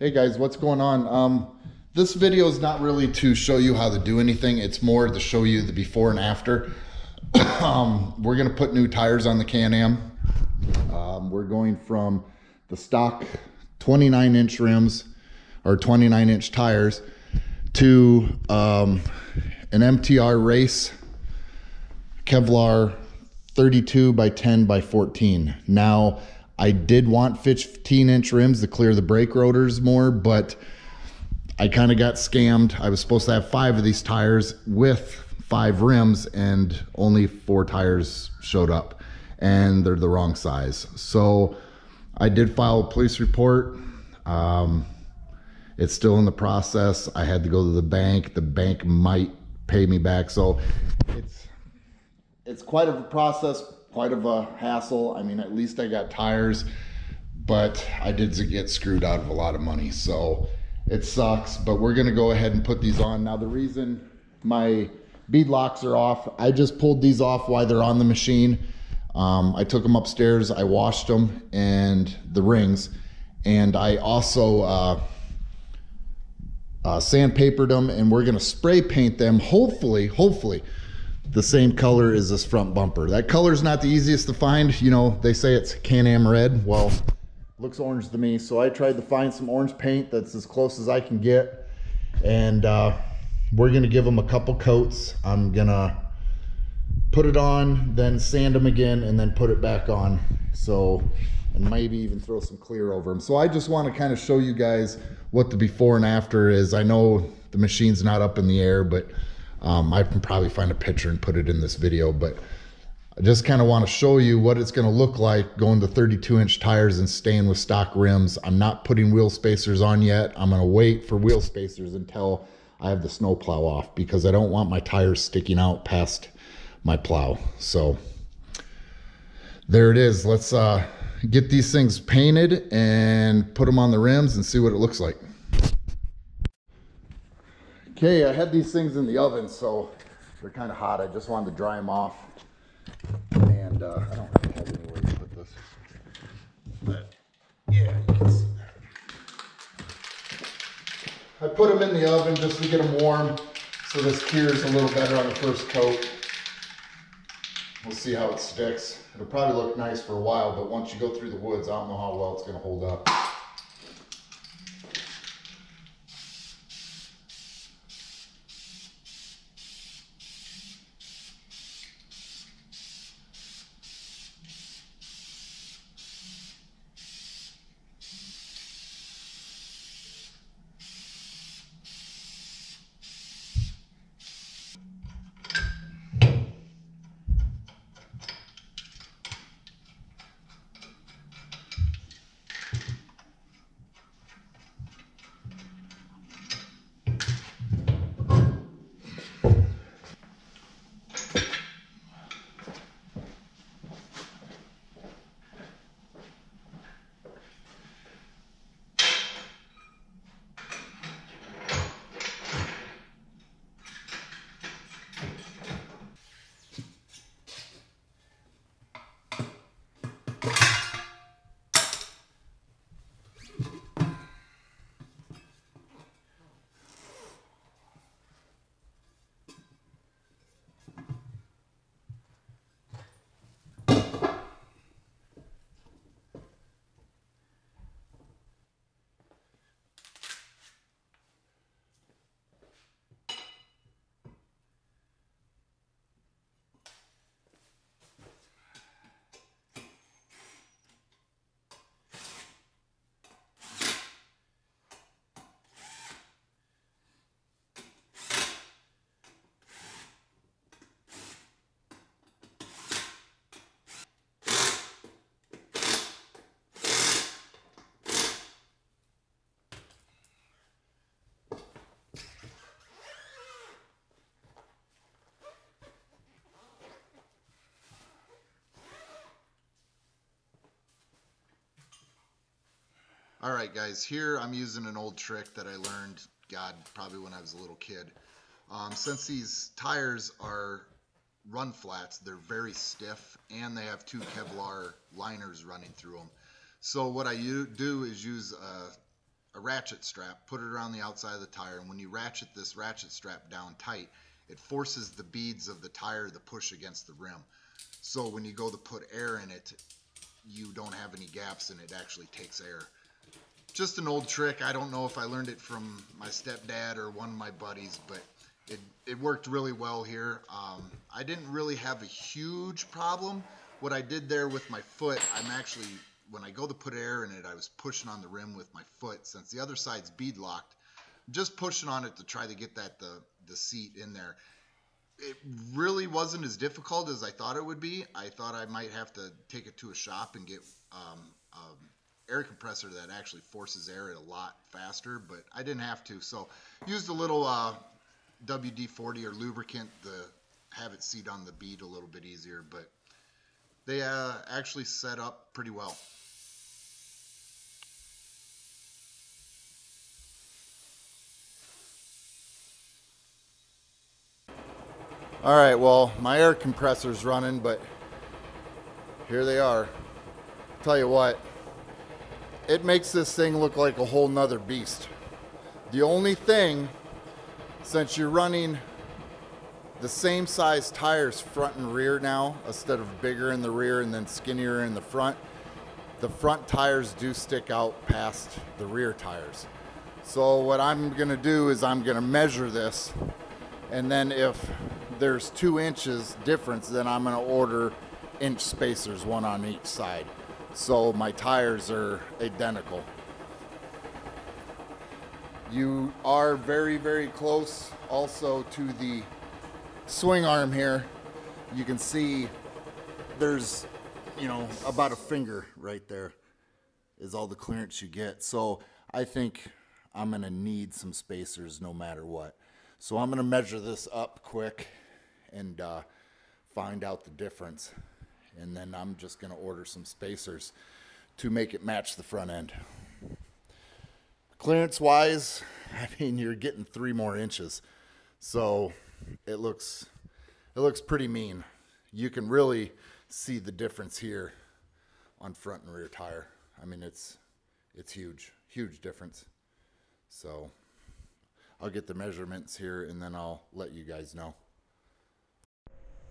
Hey guys, what's going on? This video is not really to show you how to do anything. It's more to show you the before and after. We're gonna put new tires on the Can-Am. We're going from the stock 29-inch rims or 29-inch tires to an MRT RACE Kevlar 32 by 10 by 14. Now, I did want 15-inch rims to clear the brake rotors more, but I kind of got scammed. I was supposed to have 5 of these tires with 5 rims, and only 4 tires showed up, and they're the wrong size. So I did file a police report. It's still in the process. I had to go to the bank. The bank might pay me back. So it's quite of a process, quite of a hassle. I mean, at least I got tires, but I did get screwed out of a lot of money. So it sucks, but we're gonna go ahead and put these on. Now, the reason my bead locks are off, I just pulled these off while they're on the machine. I took them upstairs, I washed them and the rings, and I also sandpapered them, and we're gonna spray paint them, hopefully the same color as this front bumper. That color is not the easiest to find. You know, they say it's Can-Am red. Well, looks orange to me. So I tried to find some orange paint that's as close as I can get. And we're gonna give them a couple coats. I'm gonna put it on, then sand them again, and then put it back on. So, and maybe even throw some clear over them. So I just wanna kind of show you guys what the before and after is. I know the machine's not up in the air, but I can probably find a picture and put it in this video, but I just kind of want to show you what it's going to look like going to 32-inch tires and staying with stock rims. I'm not putting wheel spacers on yet. I'm going to wait for wheel spacers until I have the snow plow off, because I don't want my tires sticking out past my plow. So there it is. Let's get these things painted and put them on the rims and see what it looks like. Okay, I had these things in the oven, so they're kind of hot. I just wanted to dry them off. And I don't really have anywhere to put this. But yeah, you can see that. I put them in the oven just to get them warm, so this cures a little better on the first coat. We'll see how it sticks. It'll probably look nice for a while, but once you go through the woods, I don't know how well it's going to hold up. All right, guys, here I'm using an old trick that I learned, God, probably when I was a little kid. Since these tires are run flats, they're very stiff, and they have 2 Kevlar liners running through them. So what I do is use a a ratchet strap, put it around the outside of the tire, and when you ratchet this ratchet strap down tight, it forces the beads of the tire to push against the rim. So when you go to put air in it, you don't have any gaps and it actually takes air. Just an old trick. I don't know if I learned it from my stepdad or one of my buddies, but it worked really well here. I didn't really have a huge problem. What I did there with my foot, I'm actually, when I go to put air in it, I was pushing on the rim with my foot. Since the other side's bead locked, just pushing on it to try to get that the seat in there. It really wasn't as difficult as I thought it would be. I thought I might have to take it to a shop and get air compressor that actually forces air a lot faster, but I didn't have to. So used a little WD-40 or lubricant to have it seat on the bead a little bit easier, but they actually set up pretty well. All right, well, my air compressor's running, but here they are. Tell you what, it makes this thing look like a whole nother beast. The only thing, since you're running the same size tires front and rear now, instead of bigger in the rear and then skinnier in the front tires do stick out past the rear tires. So what I'm gonna do is I'm gonna measure this, and then if there's 2 inches difference, then I'm gonna order inch spacers, one on each side, so my tires are identical. You are very, very close also to the swing arm here. You can see there's, you know, about a finger right there is all the clearance you get. So I think I'm gonna need some spacers no matter what. So I'm gonna measure this up quick and find out the difference. And then I'm just gonna order some spacers to make it match the front end. Clearance wise, I mean, you're getting 3 more inches. So it looks pretty mean. You can really see the difference here on front and rear tire. I mean, it's huge difference. So I'll get the measurements here and then I'll let you guys know.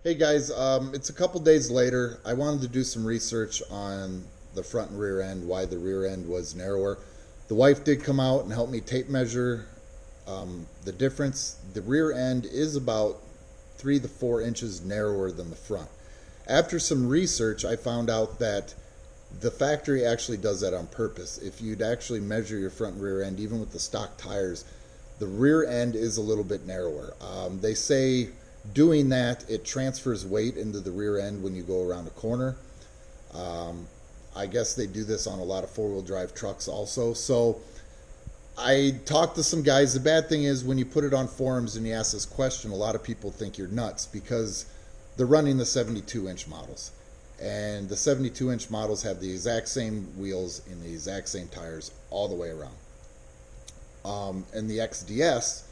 Hey guys, it's a couple days later. I wanted to do some research on the front and rear end, why the rear end was narrower. The wife did come out and help me tape measure the difference. The rear end is about 3 to 4 inches narrower than the front. After some research, I found out that the factory actually does that on purpose. If you'd actually measure your front and rear end, even with the stock tires, the rear end is a little bit narrower. They say doing that, it transfers weight into the rear end when you go around a corner. I guess they do this on a lot of 4-wheel drive trucks also. So I talked to some guys. The bad thing is when you put it on forums and you ask this question, a lot of people think you're nuts because they're running the 72-inch models. And the 72-inch models have the exact same wheels and the exact same tires all the way around. And the XDS,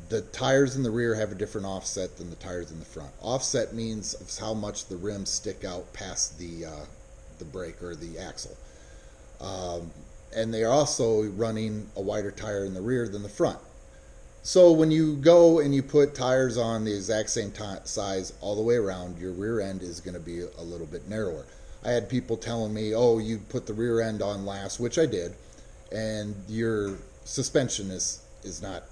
the tires in the rear have a different offset than the tires in the front. Offset means how much the rims stick out past the brake or the axle. And they're also running a wider tire in the rear than the front. So when you go and you put tires on the exact same size all the way around, your rear end is going to be a little bit narrower. I had people telling me, oh, you put the rear end on last, which I did, and your suspension is not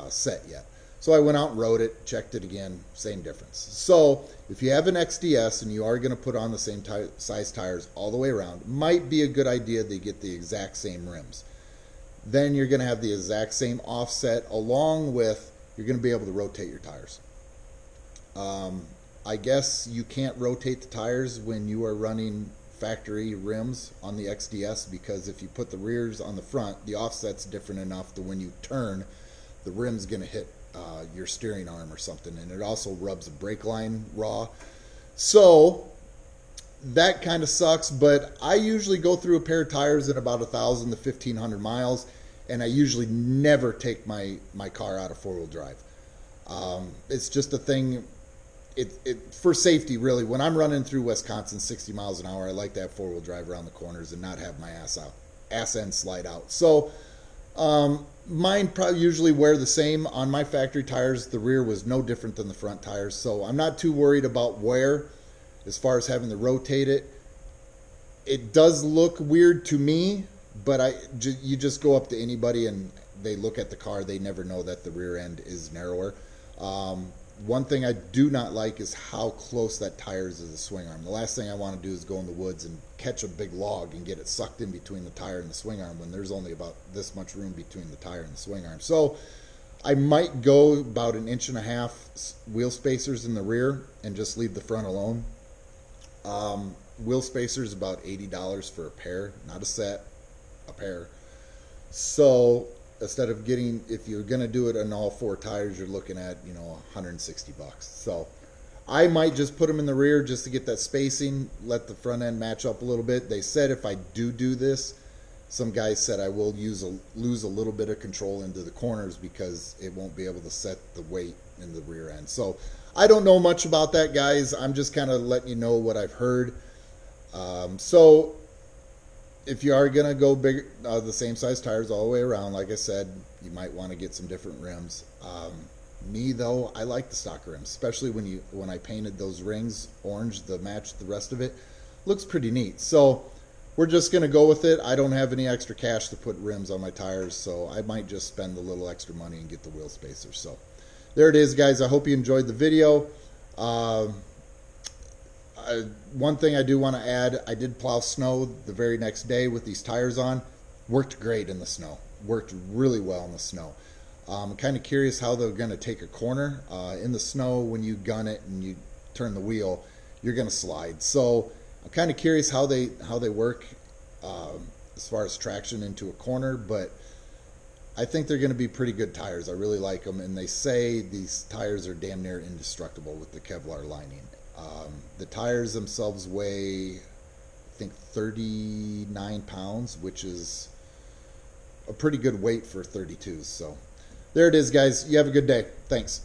set yet. So I went out and rode it, checked it again, same difference. So if you have an XDS and you are going to put on the same size tires all the way around, might be a good idea to get the exact same rims. Then you're going to have the exact same offset, along with you're going to be able to rotate your tires. I guess you can't rotate the tires when you are running factory rims on the XDS, because if you put the rears on the front, the offset's different enough that when you turn, the rim's going to hit your steering arm or something, and it also rubs the brake line raw. So that kind of sucks, but I usually go through a pair of tires at about 1,000 to 1,500 miles, and I usually never take my car out of 4-wheel drive. It's just a thing, for safety, really. When I'm running through Wisconsin 60 miles an hour, I like to have 4-wheel drive around the corners and not have my ass out. ass end slide out. So mine probably usually wear the same on my factory tires. The rear was no different than the front tires, so I'm not too worried about wear as far as having to rotate it. It does look weird to me, but you just go up to anybody and they look at the car, they never know that the rear end is narrower. One thing I do not like is how close that tire is to the swing arm. The last thing I want to do is go in the woods and catch a big log and get it sucked in between the tire and the swing arm when there's only about this much room between the tire and the swing arm. So I might go about 1.5 inches wheel spacers in the rear and just leave the front alone. Wheel spacers about $80 for a pair, not a set, a pair. So instead of getting, if you're going to do it on all 4 tires, you're looking at, you know, $160. So I might just put them in the rear just to get that spacing, let the front end match up a little bit. They said if I do this, some guys said I will lose a little bit of control into the corners because it won't be able to set the weight in the rear end. So I don't know much about that, guys. I'm just kind of letting you know what I've heard. So if you are going to go big, the same size tires all the way around, like I said, you might want to get some different rims. Me though, I like the stock rims, especially when I painted those rings orange to match the rest of it. Looks pretty neat. So we're just going to go with it. I don't have any extra cash to put rims on my tires, so I might just spend a little extra money and get the wheel spacers. So there it is, guys. I hope you enjoyed the video. One thing I do want to add, I did plow snow the very next day with these tires on. Worked great in the snow. Worked really well in the snow. I'm kind of curious how they're going to take a corner. In the snow, when you gun it and you turn the wheel, you're going to slide. So I'm kind of curious how they work as far as traction into a corner, but I think they're going to be pretty good tires. I really like them, and they say these tires are damn near indestructible with the Kevlar lining. The tires themselves weigh, I think, 39 pounds, which is a pretty good weight for 32s. So there it is, guys. You have a good day. Thanks.